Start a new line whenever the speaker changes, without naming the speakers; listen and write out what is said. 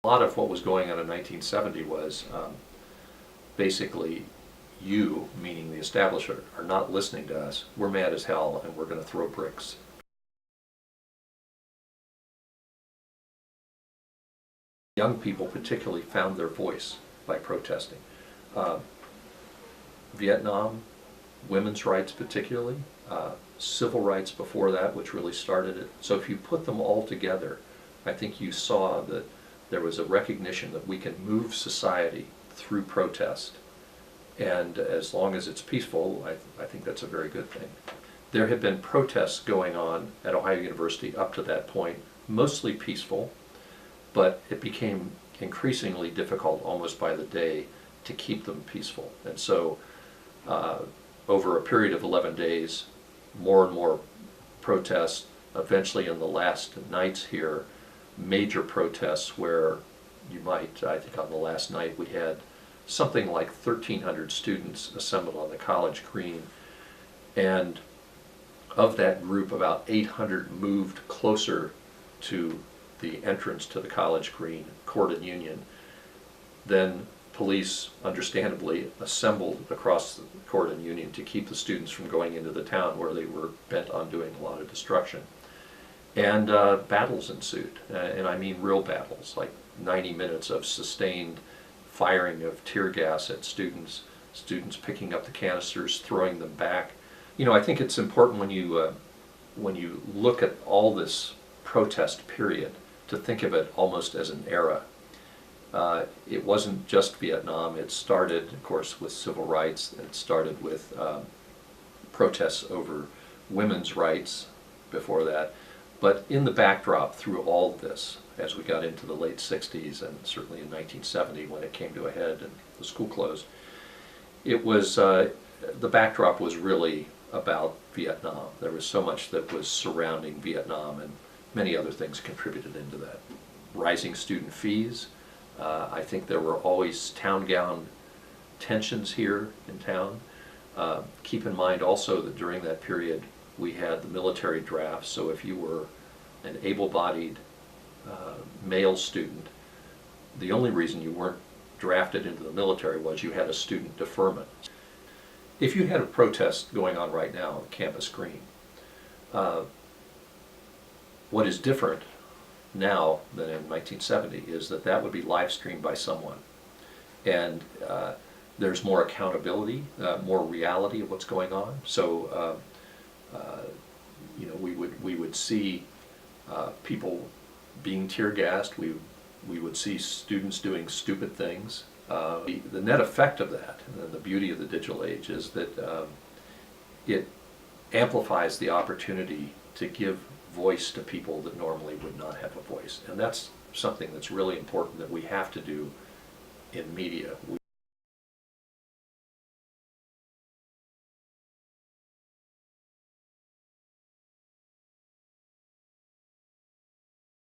A lot of what was going on in 1970 was basically you, meaning the establishment, are not listening to us. We're mad as hell and we're going to throw bricks. Young people particularly found their voice by protesting. Vietnam, women's rights particularly, civil rights before that, which really started it. So if you put them all together, I think you saw that there was a recognition that we can move society through protest. And as long as it's peaceful, I think that's a very good thing. There had been protests going on at Ohio University up to that point, mostly peaceful, but it became increasingly difficult almost by the day to keep them peaceful. And so over a period of 11 days, more and more protests. Eventually in the last nights here, major protests where I think on the last night we had something like 1,300 students assembled on the college green, and of that group about 800 moved closer to the entrance to the college green, Court and Union. Then police understandably assembled across the Court and Union to keep the students from going into the town where they were bent on doing a lot of destruction. And battles ensued, and I mean real battles, like 90 minutes of sustained firing of tear gas at students picking up the canisters, throwing them back. You know, I think it's important when you look at all this protest period to think of it almost as an era. It wasn't just Vietnam. It started, of course, with civil rights. It started with protests over women's rights before that. But in the backdrop through all of this, as we got into the late 60s and certainly in 1970 when it came to a head and the school closed, it was, the backdrop was really about Vietnam. There was so much that was surrounding Vietnam, and many other things contributed into that. Rising student fees. I think there were always town-gown tensions here in town. Keep in mind also that during that period we had the military draft, so if you were an able-bodied male student, the only reason you weren't drafted into the military was you had a student deferment. If you had a protest going on right now on Campus Green, what is different now than in 1970 is that would be live streamed by someone, and there's more accountability, more reality of what's going on. So you know, we would see people being tear gassed. We would see students doing stupid things. The net effect of that, and the beauty of the digital age, is that it amplifies the opportunity to give voice to people that normally would not have a voice. And that's something that's really important that we have to do in media.